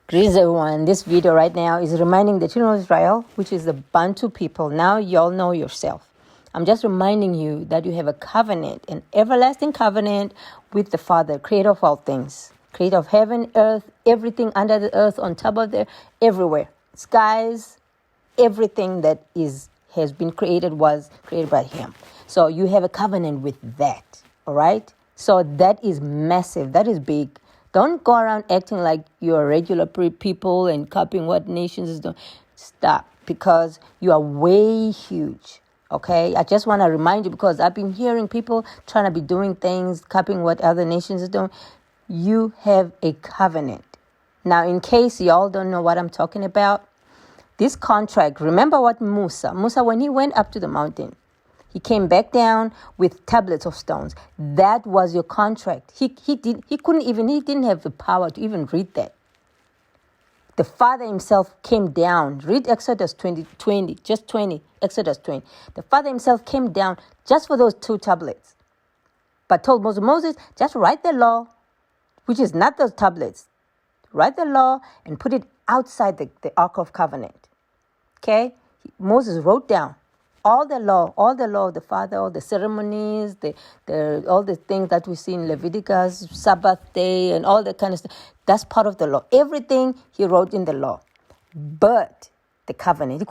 Greetings everyone. This video right now is reminding the children of Israel, which is the Bantu people. Now you all know yourself. I'm just reminding you that you have a covenant, an everlasting covenant with the Father, creator of all things. Creator of heaven, earth, everything under the earth, on top of the everywhere. Skies, everything that has been created was created by him. So you have a covenant with that. All right? So that is massive. That is big. Don't go around acting like you're regular people and copying what nations is doing. Stop, because you are way huge. Okay? I just want to remind you, because I've been hearing people trying to be doing things, copying what other nations are doing. You have a covenant. Now, in case y'all don't know what I'm talking about, this contract, remember what Musa, when he went up to the mountain, he came back down with tablets of stones. That was your contract. He didn't have the power to even read that. The Father himself came down. Read Exodus 20, Exodus 20. The Father himself came down just for those 2 tablets. But told Moses, just write the law, which is not those tablets. Write the law and put it outside the Ark of Covenant. Okay? Moses wrote down all the law of the Father, all the ceremonies, all the things that we see in Leviticus, Sabbath day, and all that kind of stuff. That's part of the law. Everything he wrote in the law. But the covenant,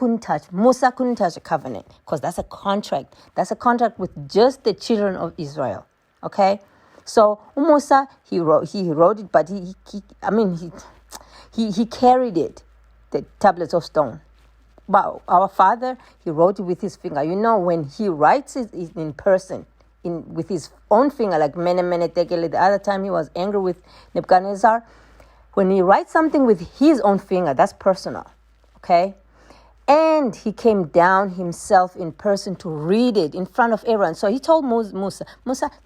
Musa couldn't touch the covenant, because that's a contract. That's a contract with just the children of Israel. Okay? So Musa, he wrote it, but he carried it, the tablets of stone. But our Father, he wrote it with his finger. You know, when he writes it in person, with his own finger, like Mene Tekele, the other time he was angry with Nebuchadnezzar, when he writes something with his own finger, that's personal, okay? And he came down himself in person to read it in front of everyone. So he told Musa,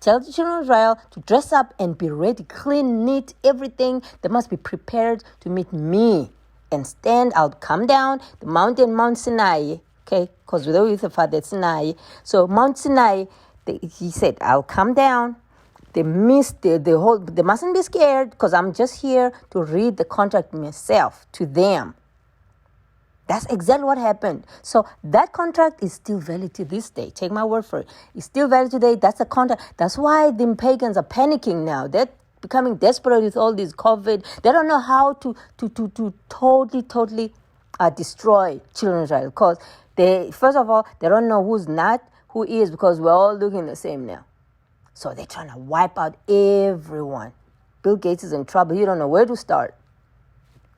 tell the children of Israel to dress up and be ready, clean, neat, everything. They must be prepared to meet me. And stand, I'll come down the mountain, Mount Sinai, okay? Because we're with the Father, Sinai. So Mount Sinai, he said, I'll come down. They mustn't be scared, because I'm just here to read the contract myself to them. That's exactly what happened. So that contract is still valid to this day. Take my word for it. It's still valid today. That's a contract. That's why the pagans are panicking now. They're becoming desperate with all this COVID. They don't know how to totally destroy children of Israel. Because first of all, they don't know who is, because we're all looking the same now. So they're trying to wipe out everyone. Bill Gates is in trouble. You don't know where to start.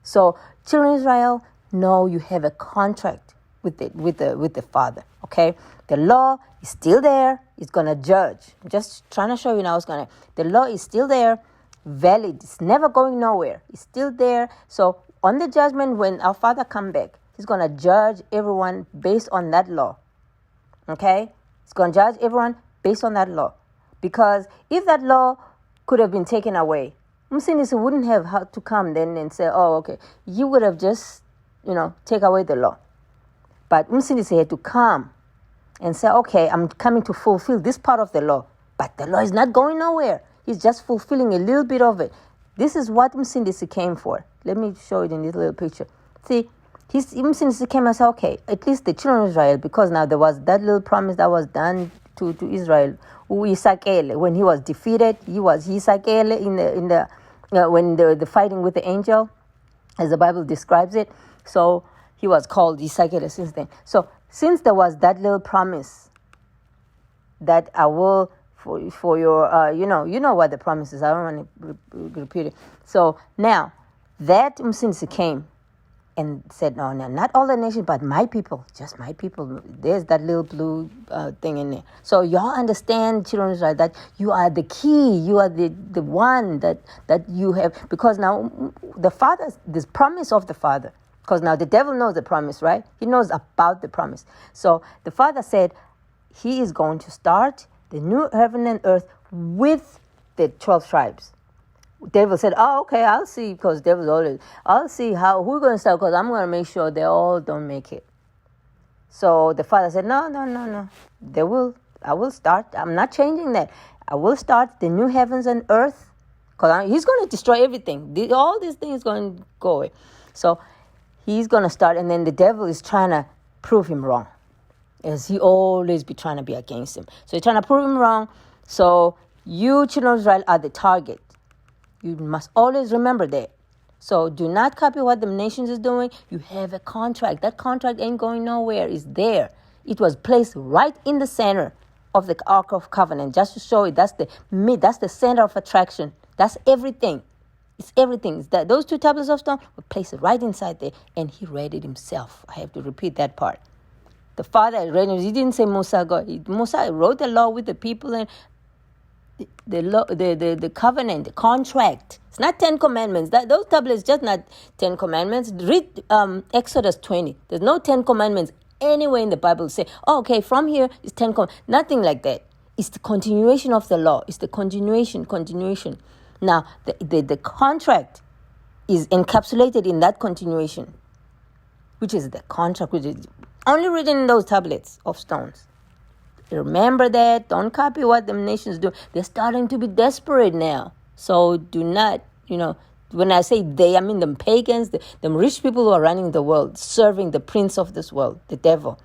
So children of Israel, know you have a contract with the Father. Okay? The law is still there. It's gonna judge. I'm just trying to show you now. The law is still there. Valid. It's never going nowhere. It's still there. So on the judgment, when our Father come back, he's going to judge everyone based on that law. Okay? He's going to judge everyone based on that law. Because if that law could have been taken away, Msinisi wouldn't have had to come then and say, oh, okay, you would have just, take away the law. But Msinisi had to come and say, okay, I'm coming to fulfill this part of the law. But the law is not going nowhere. He's just fulfilling a little bit of it. This is what Msindisi came for. Let me show it in this little picture. See, Msindisi came and said, okay, at least the children of Israel, because now there was that little promise that was done to Israel. When he was defeated, he was Isakele when the fighting with the angel, as the Bible describes it. So he was called Isakele since then. So since there was that little promise that I will, for your, you know what the promise is. I don't want to repeat it. So now, that Msinsi came and said, no, not all the nations, but my people, just my people. There's that little blue thing in there. So y'all understand, children of Israel, that you are the key. You are the one that you have. Because now, the Father, this promise of the Father, because now the devil knows the promise, right? He knows about the promise. So the Father said, he is going to start the new heaven and earth with the 12 tribes. David said, oh, okay, I'll see, because I'll see how we're going to start, because I'm going to make sure they all don't make it. So the Father said, no. I will start. I'm not changing that. I will start the new heavens and earth, Because he's going to destroy everything. All these things going to go away. So he's going to start, and then the devil is trying to prove him wrong, as he always be trying to be against him. So he's trying to prove him wrong. So you, children of Israel, are the target. You must always remember that. So do not copy what the nations is doing. You have a contract. That contract ain't going nowhere. It's there. It was placed right in the center of the Ark of Covenant, just to show you that's the center of attraction. That's everything. It's everything. It's that those 2 tablets of stone were placed right inside there, and he read it himself. I have to repeat that part. The Father read it. He didn't say Musa God. Musa wrote the law with the people, and the covenant, the contract. It's not 10 commandments. Those tablets just not 10 commandments. Read Exodus 20. There's no 10 commandments anywhere in the Bible say, oh, okay, from here is 10 commandments. Nothing like that. It's the continuation of the law. It's the continuation. Now, the contract is encapsulated in that continuation, which is the contract, which is only written in those tablets of stones. Remember that. Don't copy what the nations do. They're starting to be desperate now. So do not, when I say they, I mean the pagans, the rich people who are running the world, serving the prince of this world, the devil.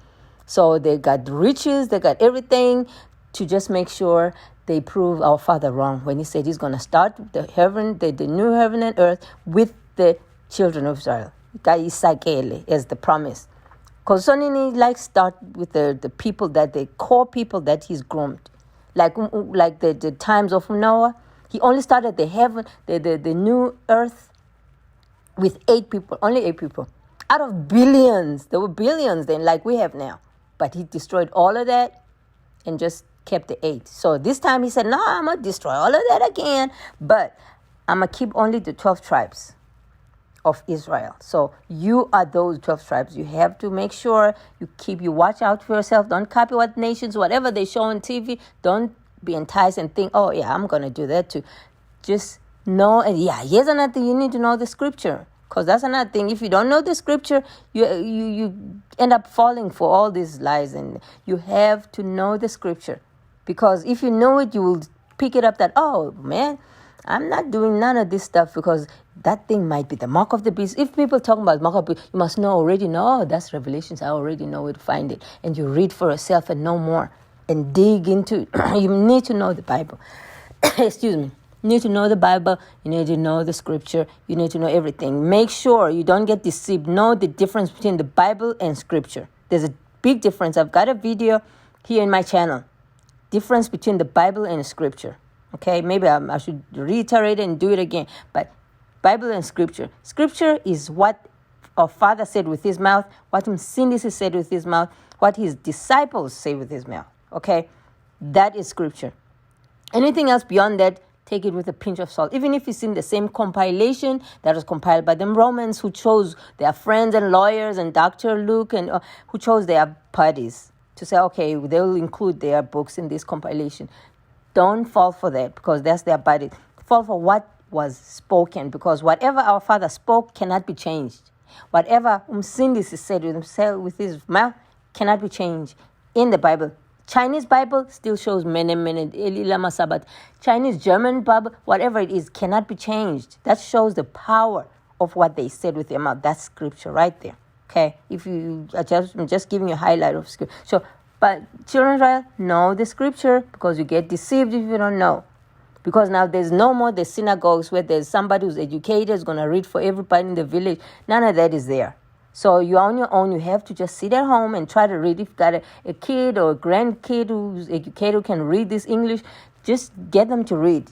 So they got riches, they got everything to just make sure they prove our Father wrong when he said he's going to start the new heaven and earth with the children of Israel. As the promise. Because Sonini start with the people the core people that he's groomed. Like the times of Noah. He only started the heaven, the new earth with 8 people, only 8 people. Out of billions, there were billions then like we have now. But he destroyed all of that and just kept the 8. So this time he said, no, I'm going to destroy all of that again. But I'm going to keep only the 12 tribes of Israel. So you are those 12 tribes. You have to make sure you watch out for yourself. Don't copy what nations, whatever they show on TV. Don't be enticed and think, oh yeah, I'm going to do that too. Just know, and here's another thing. You need to know the scripture. Because that's another thing. If you don't know the scripture, you end up falling for all these lies. And you have to know the scripture. Because if you know it, you will pick it up that, oh man, I'm not doing none of this stuff because that thing might be the mark of the beast. If people talking about mark of the beast, you must already know, oh, that's Revelations. I already know where to find it. And you read for yourself and know more. And dig into, you need to know the Bible. Excuse me. You need to know the Bible. You need to know the scripture. You need to know everything. Make sure you don't get deceived. Know the difference between the Bible and scripture. There's a big difference. I've got a video here in my channel. Difference between the Bible and scripture. Okay, maybe I should reiterate it and do it again. But Bible and scripture. Scripture is what our Father said with his mouth, what Msindisi said with his mouth, what his disciples say with his mouth. Okay, that is scripture. Anything else beyond that, take it with a pinch of salt. Even if it's in the same compilation that was compiled by them Romans who chose their friends and lawyers and Dr. Luke and who chose their parties to say, okay, they'll include their books in this compilation. Don't fall for that because that's their body. Fall for what was spoken because whatever our Father spoke cannot be changed. Whatever Umsindisi said with his mouth cannot be changed in the Bible. Chinese Bible still shows many, Eli Lama Sabat. Chinese, German Bible, whatever it is, cannot be changed. That shows the power of what they said with their mouth. That's scripture right there. Okay? I'm just giving you a highlight of scripture. So, but children of Israel, know the scripture because you get deceived if you don't know. Because now there's no more the synagogues where there's somebody who's educated, is going to read for everybody in the village. None of that is there. So you're on your own. You have to just sit at home and try to read. If you've got a kid or a grandkid who's educated who can read this English, just get them to read.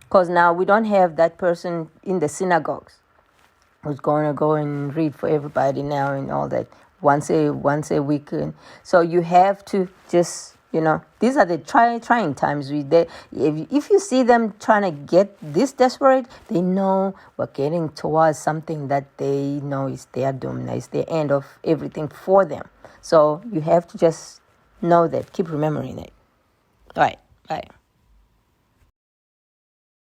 Because now we don't have that person in the synagogues who's going to go and read for everybody now and all that once a week. And so you have to just, these are the trying times. If you see them trying to get this desperate, they know we're getting towards something that they know is their doom, is the end of everything for them. So you have to just know that. Keep remembering it. All right. Bye.